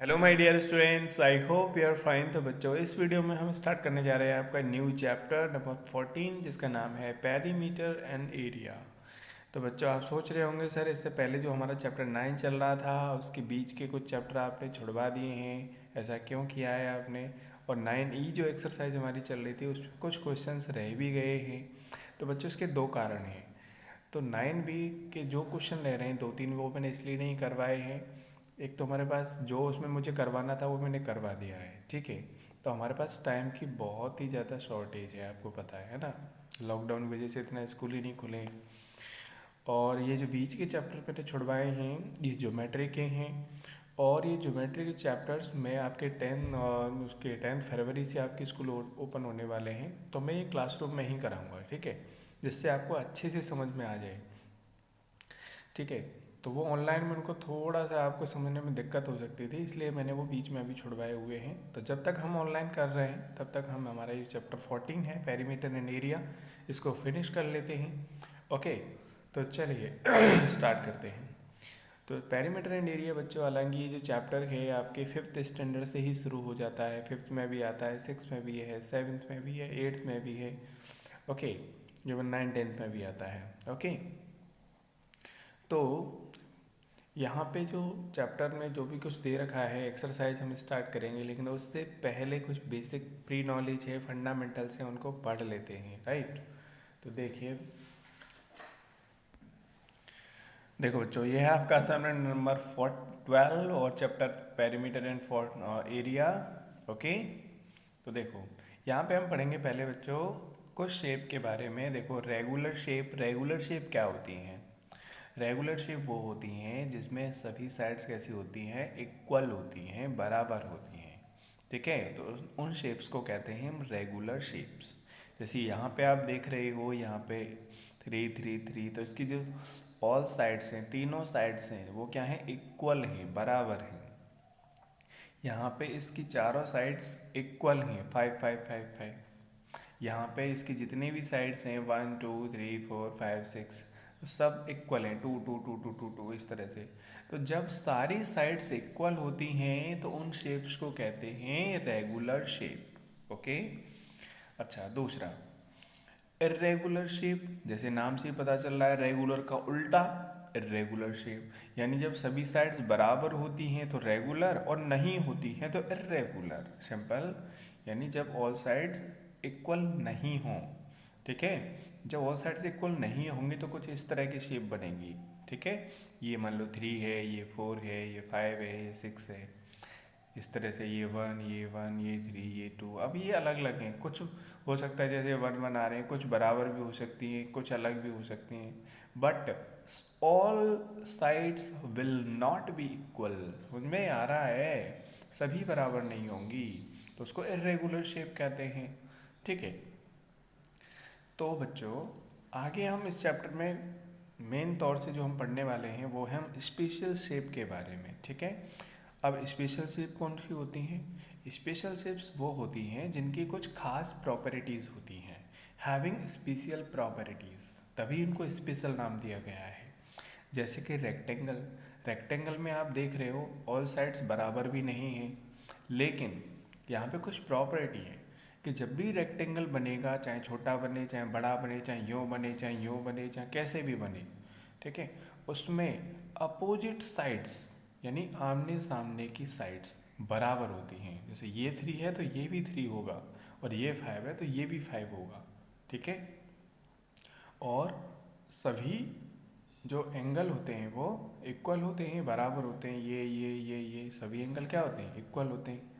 Hello my dear students, I hope you are fine. तो बच्चों, इस वीडियो में हम स्टार्ट करने जा रहे हैं आपका न्यू चैप्टर नंबर 14, जिसका नाम है पेरीमीटर एंड एरिया। तो बच्चों, आप सोच रहे होंगे सर, इससे पहले जो हमारा चैप्टर 9 चल रहा था उसके बीच के कुछ चैप्टर आपने छुड़वा दिए हैं, ऐसा क्यों किया है आपने? और 9E जो एक्सरसाइज हमारी चल रही थी उसमें कुछ क्वेश्चंस रह भी गए हैं। तो बच्चों, इसके दो कारण हैं। तो 9B के जो क्वेश्चन रह रहे हैं, दो तीन, वो मैंने इसलिए नहीं करवाए हैं। एक तो हमारे पास जो उसमें मुझे करवाना था वो मैंने करवा दिया है, ठीक है। तो हमारे पास टाइम की बहुत ही ज़्यादा शॉर्टेज है, आपको पता है ना। लॉकडाउन की वजह से इतना स्कूल ही नहीं खुले। और ये जो बीच के चैप्टर मैंने छुड़वाए हैं ये ज्योमेट्री के हैं। और ये ज्योमेट्री के चैप्टर्स में आपके 10 फरवरी से आपके स्कूल ओपन होने वाले हैं। तो मैं ये क्लासरूम में ही कराऊंगा, ठीक है, जिससे आपको अच्छे से समझ में आ जाए, ठीक है। तो वो ऑनलाइन में उनको थोड़ा सा आपको समझने में दिक्कत हो सकती थी, इसलिए मैंने वो बीच में अभी छुड़वाए हुए हैं। तो जब तक हम ऑनलाइन कर रहे हैं तब तक हम हमारा ये चैप्टर 14 है पेरीमीटर एंड एरिया, इसको फिनिश कर लेते हैं। ओके, तो चलिए स्टार्ट करते हैं। तो पेरीमीटर एंड एरिया बच्चों, हालांकि ये जो चैप्टर है आपके 5th स्टैंडर्ड से ही शुरू हो जाता है। 5th में भी आता है, 6th में भी है, 7th में भी है, 8th में भी है। ओके, इवन 9 10th में भी आता है। ओके, तो यहाँ पे जो चैप्टर में जो भी कुछ दे रखा है एक्सरसाइज हम स्टार्ट करेंगे, लेकिन उससे पहले कुछ बेसिक प्री नॉलेज है, फंडामेंटल्स है, उनको पढ़ लेते हैं, राइट। तो देखिए, देखो बच्चों, ये है आपका असाइनमेंट नंबर 12 और chapter perimeter and area. Okay, तो देखो, यहाँ पे हम पढ़ेंगे पहले बच्चों कुछ शेप के बारे में। देखो, रेगुलर शेप, रेगुलर शेप क्या होती हैं? रेगुलर शेप वो होती हैं जिसमें सभी साइड्स कैसी होती हैं, इक्वल होती हैं, बराबर होती हैं, ठीक है। तो उन शेप्स को कहते हैं हम रेगुलर शेप्स। जैसे यहाँ पे आप देख रहे हो, यहाँ पे 3 3 3, तो इसकी जो ऑल साइड्स हैं, तीनों साइड्स हैं, वो क्या है, इक्वल हैं, बराबर हैं। यहाँ पे इसकी चारों साइड्स इक्वल हैं, 5 5 5 5। यहाँ पे इसकी जितनी भी साइड्स हैं, 1 2 3 4 5 6, तो सब इक्वल हैं, 2 2 2 2 2 2, इस तरह से। तो जब सारी साइड्स इक्वल होती हैं तो उन शेप्स को कहते हैं रेगुलर शेप। ओके, अच्छा, दूसरा इर्रेगुलर शेप, जैसे नाम से ही पता चल रहा है, रेगुलर का उल्टा इर्रेगुलर शेप। यानी जब सभी साइड्स बराबर होती हैं तो रेगुलर, और नहीं होती हैं तो इर्रेगुलर, सिंपल। यानी जब ऑल साइड्स इक्वल नहीं हों, ठीक है, जब ऑल साइड्स इक्वल नहीं होंगी तो कुछ इस तरह की शेप बनेगी, ठीक है। ये मान लो 3 है, ये 4 है, ये 5 है, ये 6 है, इस तरह से ये 1 ये 1 ये 3 ये 2। अब ये अलग अलग हैं, कुछ हो सकता है जैसे 1 1 आ रहे हैं, कुछ बराबर भी हो सकती हैं, कुछ अलग भी हो सकती हैं, but all sides will not be equal. समझ में आ रहा है? सभी बराबर नहीं होंगी, तो उसको इर्रेगुलर शेप कहते हैं, ठीक है। तो बच्चों, आगे हम इस चैप्टर में मेन तौर से जो हम पढ़ने वाले हैं वो है हम स्पेशल शेप के बारे में, ठीक है। अब स्पेशल शेप कौन सी होती हैं? स्पेशल शेप्स वो होती हैं जिनकी कुछ खास प्रॉपर्टीज़ होती हैं, हैविंग स्पेशल प्रॉपर्टीज़, तभी उनको स्पेशल नाम दिया गया है। जैसे कि रेक्टेंगल, रेक्टेंगल में आप देख रहे हो ऑल साइड्स बराबर भी नहीं हैं, लेकिन यहाँ पे कुछ प्रॉपर्टी है कि जब भी रेक्टेंगल बनेगा, चाहे छोटा बने, चाहे बड़ा बने, चाहे यूँ बने, चाहे यूँ बने, चाहे कैसे भी बने, ठीक है, उसमें अपोजिट साइड्स यानी आमने सामने की साइड्स बराबर होती हैं। जैसे ये 3 है तो ये भी 3 होगा, और ये 5 है तो ये भी 5 होगा, ठीक है। और सभी जो एंगल होते हैं वो इक्वल होते हैं, बराबर होते हैं। ये सभी एंगल क्या होते हैं, इक्वल होते हैं,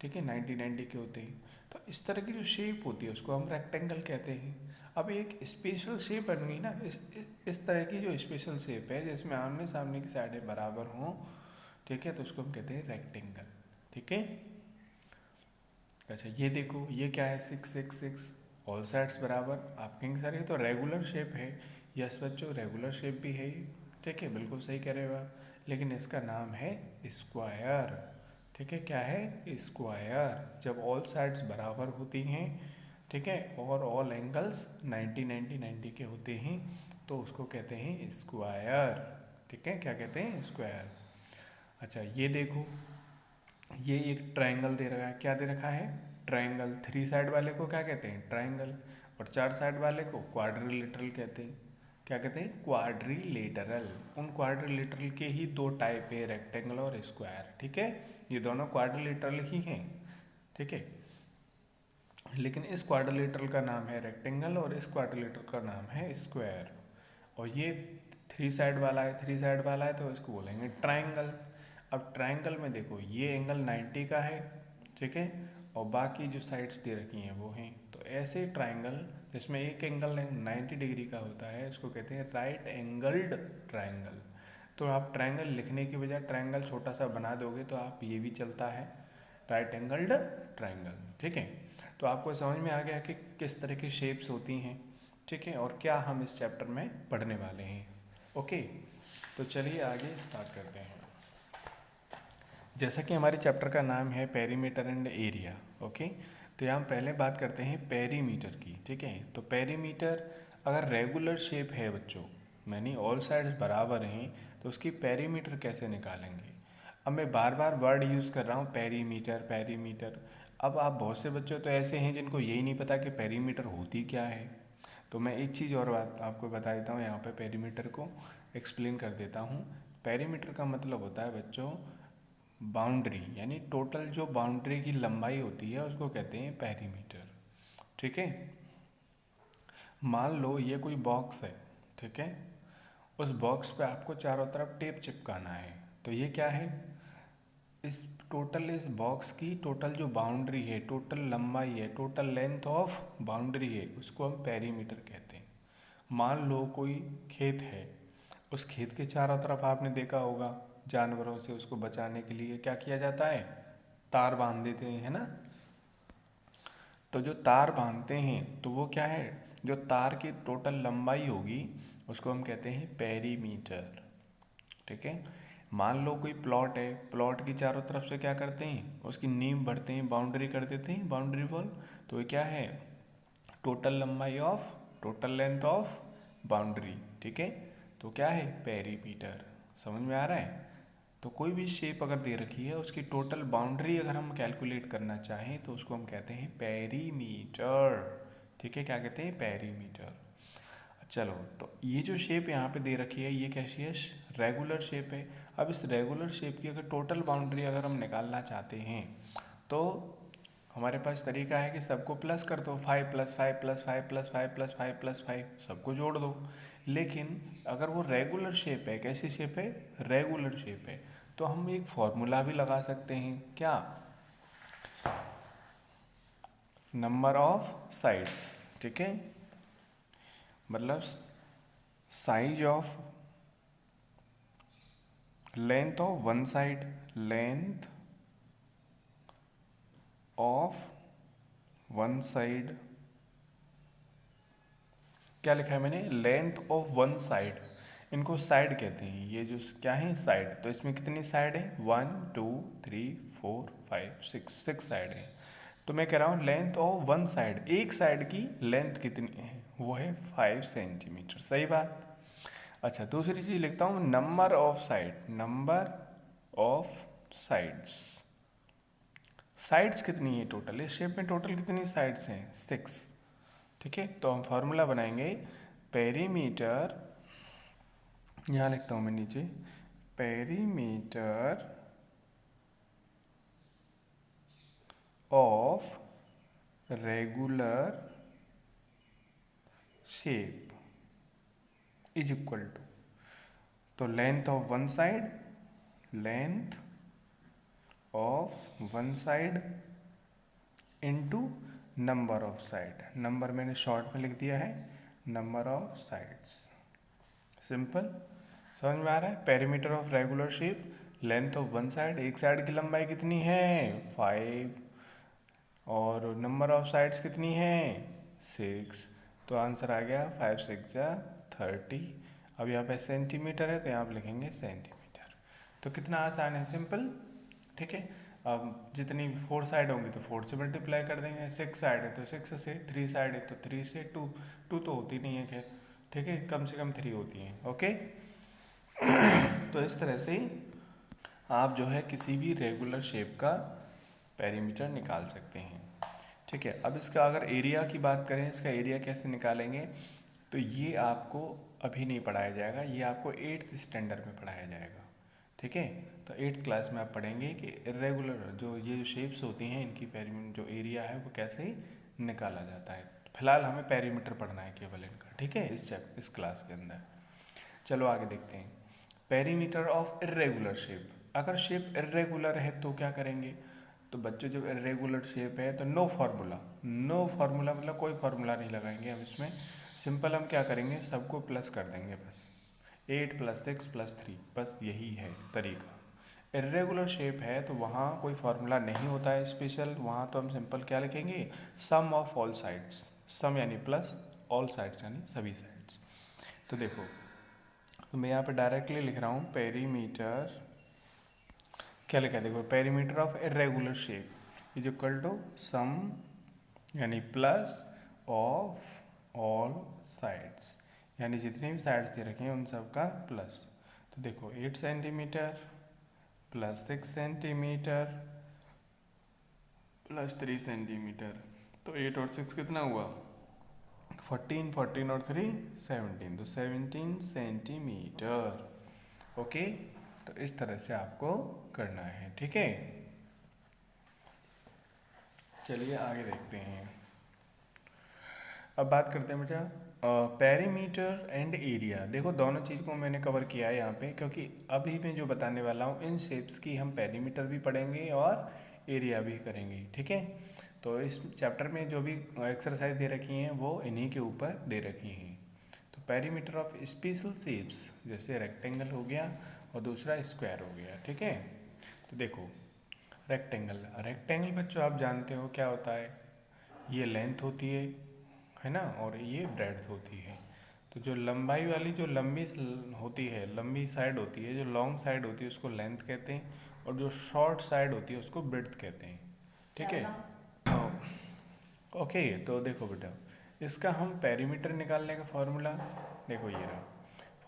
ठीक है, 90 90 के होते हैं। तो इस तरह की जो शेप होती है उसको हम रेक्टेंगल कहते हैं। अब एक स्पेशल शेप बन गई ना, इस तरह की जो स्पेशल शेप है जिसमें आमने सामने की साइडें बराबर हों, ठीक है, तो उसको हम कहते हैं रेक्टेंगल, ठीक है। अच्छा, ये देखो, ये क्या है, 6 6 6, ऑल साइड्स बराबर। आप कहेंगे सर ये तो रेगुलर शेप है। यस बच्चों, रेगुलर शेप भी है ये, ठीक है, बिल्कुल सही कह रहे हो आप, लेकिन इसका नाम है स्क्वायर, ठीक है। क्या है? स्क्वायर। जब ऑल साइड्स बराबर होती हैं, ठीक है, और ऑल एंगल्स 90 90 90 के होते हैं, तो उसको कहते हैं स्क्वायर, ठीक है। क्या कहते हैं? स्क्वायर। अच्छा, ये देखो, ये एक ट्रायंगल दे रखा है, क्या दे रखा है, ट्रायंगल। 3 साइड वाले को क्या कहते हैं, ट्रायंगल, और 4 साइड वाले को क्वाड्रिलेटरल कहते हैं। क्या कहते हैं, क्वाड्रिलेटरल। उन क्वाड्रिलेटरल के ही 2 टाइप है, रेक्टेंगल और स्क्वायर, ठीक है। ये दोनों क्वाड्रिलेटरल ही हैं, ठीक है। लेकिन इस क्वाड्रिलेटरल का नाम है रेक्टेंगल और इस क्वाड्रिलेटरल का नाम है स्क्वायर। और ये 3 साइड वाला है, 3 साइड वाला है तो इसको बोलेंगे ट्रायंगल। अब ट्रायंगल में देखो ये एंगल 90 का है, ठीक है, और बाकी जो साइड्स दे रखी हैं वो हैं। तो ऐसे ट्रायंगल जिसमें एक एंगल 90 डिग्री का होता है इसको कहते हैं राइट एंगल्ड ट्रायंगल। तो आप ट्रायंगल लिखने की बजाय ट्रायंगल छोटा सा बना दोगे तो आप ये भी चलता है, राइट एंगल्ड ट्रायंगल, ठीक है। तो आपको समझ में आ गया कि किस तरह की शेप्स होती हैं, ठीक है, और क्या हम इस चैप्टर में पढ़ने वाले हैं। ओके, तो चलिए आगे स्टार्ट करते हैं। जैसा कि हमारे चैप्टर का नाम है पेरीमीटर एंड एरिया, ओके, तो यहाँ पहले बात करते हैं पेरीमीटर की, ठीक है। तो पेरीमीटर अगर रेगुलर शेप है बच्चों, यानी ऑल साइड्स बराबर हैं, तो उसकी पेरीमीटर कैसे निकालेंगे। अब मैं बार बार वर्ड यूज़ कर रहा हूँ, पेरीमीटर पेरीमीटर। अब आप बहुत से बच्चों तो ऐसे हैं जिनको यही नहीं पता कि पेरीमीटर होती क्या है। तो मैं एक चीज़ और बात आपको बता देता हूँ, यहाँ पे पेरीमीटर को एक्सप्लेन कर देता हूँ। पेरीमीटर का मतलब होता है बच्चों बाउंड्री, यानी टोटल जो बाउंड्री की लंबाई होती है उसको कहते हैं पेरीमीटर, ठीक है। मान लो ये कोई बॉक्स है, ठीक है, उस बॉक्स पे आपको चारों तरफ टेप चिपकाना है। तो ये क्या है, इस बॉक्स की टोटल जो बाउंड्री है, टोटल लंबाई है, टोटल लेंथ ऑफ बाउंड्री है, उसको हम पेरीमीटर कहते हैं। मान लो कोई खेत है, उस खेत के चारों तरफ आपने देखा होगा जानवरों से उसको बचाने के लिए क्या किया जाता है, तार बांध देते हैं, है ना। तो जो तार बांधते हैं तो वो क्या है, जो तार की टोटल लंबाई होगी उसको हम कहते हैं पेरीमीटर, ठीक है। मान लो कोई प्लॉट है, प्लॉट की चारों तरफ से क्या करते हैं, उसकी नींव भरते हैं, बाउंड्री कर देते हैं, बाउंड्री वॉल। तो ये क्या है, टोटल लंबाई of, total length of boundary, ठीक है। तो क्या है, पेरीमीटर। समझ में आ रहा है। तो कोई भी शेप अगर दे रखी है उसकी टोटल बाउंड्री अगर हम कैलकुलेट करना चाहें तो उसको हम कहते हैं पेरीमीटर, ठीक है। क्या कहते हैं, पेरीमीटर। चलो, तो ये जो शेप यहाँ पे दे रखी है ये कैसी है, रेगुलर शेप है। अब इस रेगुलर शेप की अगर टोटल बाउंड्री अगर हम निकालना चाहते हैं तो हमारे पास तरीका है कि सबको प्लस कर दो, 5 + 5 + 5 + 5 + 5 + 5 सबको जोड़ दो। लेकिन अगर वो रेगुलर शेप है, कैसी शेप है, रेगुलर शेप है, तो हम एक फॉर्मूला भी लगा सकते हैं, क्या, नंबर ऑफ साइड्स, ठीक है। मतलब size of length of one side, length of one side, क्या लिखा है मैंने, लेंथ ऑफ वन साइड। इनको साइड कहते हैं, ये जो क्या है, साइड। तो इसमें कितनी साइड है, 1 2 3 4 5 6 साइड है। तो मैं कह रहा हूँ लेंथ ऑफ वन साइड, एक साइड की लेंथ कितनी है, वो है 5 सेंटीमीटर, सही बात। अच्छा, दूसरी चीज लिखता हूँ, number of side, number of sides. Sides कितनी है टोटल, इस शेप में टोटल कितनी साइड्स हैं, 6, ठीक है। तो हम फॉर्मूला बनाएंगे, पेरीमीटर, यहाँ लिखता हूँ मैं नीचे, perimeter of regular shape is equal to, तो length of one side, length of one side into number of side. Number मैंने शॉर्ट में लिख दिया है, नंबर ऑफ साइड्स, सिंपल। समझ में आ रहा है। Perimeter of regular shape, length of one side, एक साइड की लंबाई कितनी है, 5, और नंबर ऑफ साइड्स कितनी है, 6। तो आंसर आ गया 5 6 30। अब यहाँ पे सेंटीमीटर है तो यहाँ पे लिखेंगे सेंटीमीटर। तो कितना आसान है, सिंपल, ठीक है। अब जितनी 4 साइड होंगी तो 4 से मल्टीप्लाई कर देंगे, 6 साइड है तो 6 से, 3 साइड है तो 3 से, 2 तो होती नहीं है खैर, ठीक है, कम से कम 3 होती हैं, ओके। तो इस तरह से आप जो है किसी भी रेगुलर शेप का पेरीमीटर निकाल सकते हैं। ठीक है, अब इसका अगर एरिया की बात करें, इसका एरिया कैसे निकालेंगे, तो ये आपको अभी नहीं पढ़ाया जाएगा, ये आपको 8th स्टैंडर्ड में पढ़ाया जाएगा। ठीक है, तो 8th क्लास में आप पढ़ेंगे कि इरेगुलर जो ये शेप्स होती हैं इनकी पेरीमीटर जो एरिया है वो कैसे निकाला जाता है। फिलहाल हमें पेरीमीटर पढ़ना है केवल इनका। ठीक है, इस क्लास के अंदर। चलो आगे देखते हैं। पेरीमीटर ऑफ इरेगुलर शेप, अगर शेप इरेगुलर है तो क्या करेंगे, तो बच्चों जब इरेगुलर शेप है तो नो फार्मूला मतलब कोई फार्मूला नहीं लगाएंगे हम इसमें। सिंपल हम क्या करेंगे, सबको प्लस कर देंगे बस। 8 + 6 + 3, बस यही है तरीका। इरेगुलर शेप है तो वहाँ कोई फार्मूला नहीं होता है स्पेशल, वहाँ तो हम सिंपल क्या लिखेंगे, सम ऑफ ऑल साइड्स। सम यानी प्लस, ऑल साइड्स यानी सभी साइड्स। तो देखो, तो मैं यहाँ पे डायरेक्टली लिख रहा हूँ पेरीमीटर, क्या लिखा है देखो, perimeter of irregular shape is equal to sum यानी प्लस ऑफ ऑल साइड्स, यानी जितनी भी साइड्स दे रखी हैं उन सब का प्लस। तो देखो 8 centimetre plus 6 centimetre plus 3 centimetre, तो 8 और 6 कितना हुआ, 14, 14 और 3 17, तो 17 सेंटीमीटर। ओके, तो इस तरह से आपको करना है। ठीक है, चलिए आगे देखते हैं। अब बात करते हैं बेटा पेरीमीटर एंड एरिया। देखो दोनों चीज़ को मैंने कवर किया है यहाँ पे, क्योंकि अभी मैं जो बताने वाला हूँ इन शेप्स की हम पेरीमीटर भी पढ़ेंगे और एरिया भी करेंगे। ठीक है, तो इस चैप्टर में जो भी एक्सरसाइज दे रखी हैं वो इन्हीं के ऊपर दे रखी हैं। तो पेरीमीटर ऑफ स्पेशल शेप्स, जैसे रेक्टेंगल हो गया और दूसरा स्क्वायर हो गया। ठीक है, तो देखो रेक्टेंगल बच्चों आप जानते हो क्या होता है, ये लेंथ होती है ना, और ये ब्रेड्थ होती है। तो जो लंबाई वाली जो लंबी होती है, लंबी साइड होती है, जो लॉन्ग साइड होती है उसको लेंथ कहते हैं, और जो शॉर्ट साइड होती है उसको ब्रेड्थ कहते हैं। ठीक है, ओके, तो देखो बेटा इसका हम पेरीमीटर निकालने का फॉर्मूला, देखो ये रहा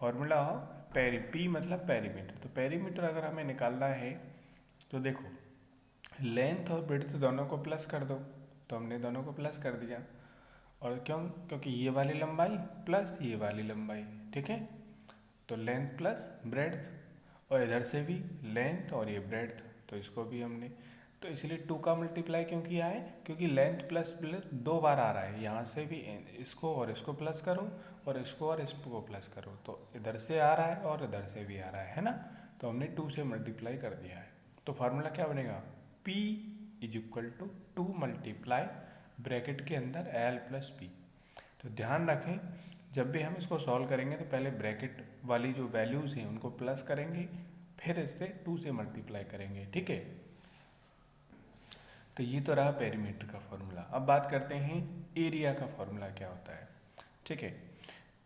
फॉर्मूला, पी मतलब पेरीमीटर। तो पेरीमीटर अगर हमें निकालना है तो देखो लेंथ और ब्रेड्थ दोनों को प्लस कर दो, तो हमने दोनों को प्लस कर दिया। और क्यों, क्योंकि ये वाली लंबाई प्लस ये वाली लंबाई। ठीक है, तो लेंथ प्लस ब्रेड्थ, और इधर से भी लेंथ और ये ब्रेड्थ, तो इसको भी हमने, तो इसलिए 2 का मल्टीप्लाई क्यों किया है, क्योंकि लेंथ प्लस प्लस 2 बार आ रहा है, यहाँ से भी इसको और इसको प्लस करो और इसको और इसको प्लस करो, तो इधर से आ रहा है और इधर से भी आ रहा है ना, तो हमने 2 से मल्टीप्लाई कर दिया है। तो फार्मूला क्या बनेगा, P is equal to 2 multiply bracket के अंदर L + P। तो ध्यान रखें जब भी हम इसको सॉल्व करेंगे तो पहले ब्रैकेट वाली जो वैल्यूज़ हैं उनको प्लस करेंगे, फिर इससे 2 से मल्टीप्लाई करेंगे। ठीक है, तो ये तो रहा पेरीमीटर का फॉर्मूला। अब बात करते हैं एरिया का फॉर्मूला क्या होता है। ठीक है,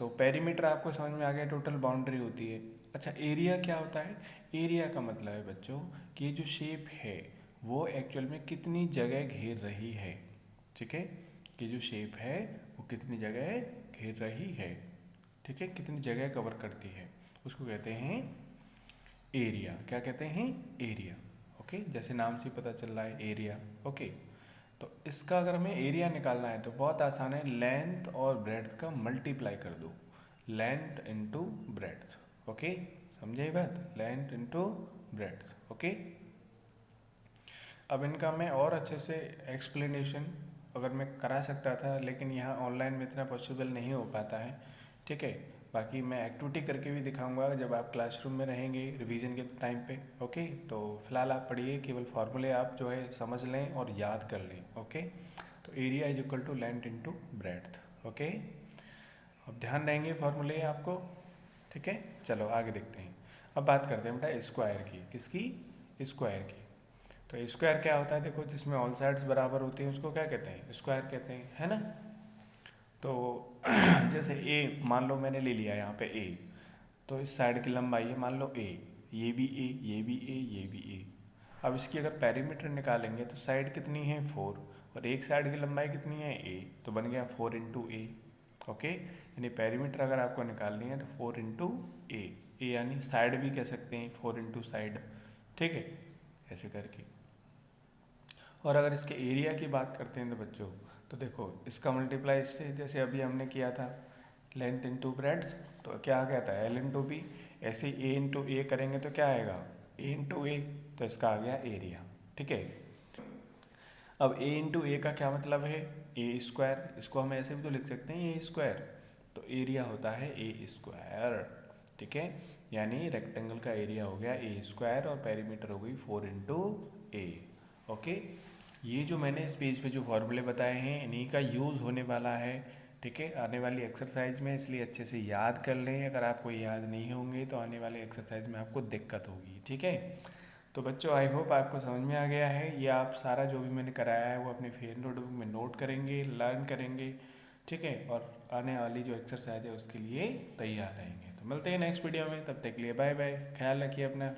तो पेरीमीटर आपको समझ में आ गया, टोटल बाउंड्री होती है। अच्छा, एरिया क्या होता है, एरिया का मतलब है बच्चों कि ये जो शेप है वो एक्चुअल में कितनी जगह घेर रही है। ठीक है, कि जो शेप है वो कितनी जगह घेर रही है। ठीक है, कितनी जगह कवर करती है उसको कहते हैं एरिया। क्या कहते हैं, एरिया। ओके, जैसे नाम से पता चल रहा है एरिया। ओके, तो इसका अगर हमें एरिया निकालना है तो बहुत आसान है, लेंथ और ब्रेड्थ का मल्टीप्लाई कर दो, लेंथ इंटू ब्रेड्थ। ओके, समझे बात, लेंथ इंटू ब्रेड्थ। ओके, अब इनका मैं और अच्छे से एक्सप्लेनेशन अगर मैं करा सकता था, लेकिन यहाँ ऑनलाइन में इतना पॉसिबल नहीं हो पाता है। ठीक है, बाकी मैं एक्टिविटी करके भी दिखाऊंगा जब आप क्लासरूम में रहेंगे रिवीजन के टाइम पे। ओके, तो फिलहाल आप पढ़िए, केवल फार्मूले आप जो है समझ लें और याद कर लें। ओके, तो area is equal to length into breadth. Okay, अब ध्यान रहेंगे फार्मूले आपको। ठीक है, चलो आगे देखते हैं। अब बात करते हैं बेटा स्क्वायर की, किसकी, स्क्वायर की। तो स्क्वायर क्या होता है, देखो जिसमें ऑल साइड्स बराबर होती हैं उसको क्या कहते हैं, स्क्वायर कहते हैं, है ना। तो जैसे ए मान लो मैंने ले लिया यहाँ पे ए, तो इस साइड की लंबाई है मान लो ए, ये भी ए, ये भी ए, ये भी ए। अब इसकी अगर पेरीमीटर निकालेंगे तो साइड कितनी है 4, और एक साइड की लंबाई कितनी है ए, तो बन गया 4 × ए। ओके, यानी पेरीमीटर अगर आपको निकालनी है तो 4 × ए, यानी साइड भी कह सकते हैं 4 × साइड। ठीक है, ऐसे करके। और अगर इसके एरिया की बात करते हैं तो बच्चों, तो देखो इसका मल्टीप्लाई इससे, जैसे अभी हमने किया था लेंथ इंटू ब्रेड्थ, तो क्या आ गया था एल इंटू बी। ऐसे ए इंटू ए करेंगे तो क्या आएगा ए इंटू ए, तो इसका आ गया एरिया। ठीक है, अब ए इंटू ए का क्या मतलब है ए स्क्वायर, इसको हम ऐसे भी तो लिख सकते हैं ए स्क्वायर, तो एरिया होता है ए स्क्वायर। ठीक है, यानी रेक्टेंगल का एरिया हो गया ए स्क्वायर और पेरीमीटर हो गई 4 इंटू ए। ओके, ये जो मैंने इस पेज पे जो फॉर्मूले बताए हैं इन्हीं का यूज़ होने वाला है, ठीक है, आने वाली एक्सरसाइज में, इसलिए अच्छे से याद कर लें। अगर आपको याद नहीं होंगे तो आने वाले एक्सरसाइज में आपको दिक्कत होगी। ठीक है, तो बच्चों आई होप आपको समझ में आ गया है। ये आप सारा जो भी मैंने कराया है वो अपने फेयर नोटबुक में नोट करेंगे, लर्न करेंगे, ठीक है, और आने वाली जो एक्सरसाइज है उसके लिए तैयार रहेंगे। तो मिलते हैं नेक्स्ट वीडियो में, तब तक के लिए बाय बाय, ख्याल रखिए अपना।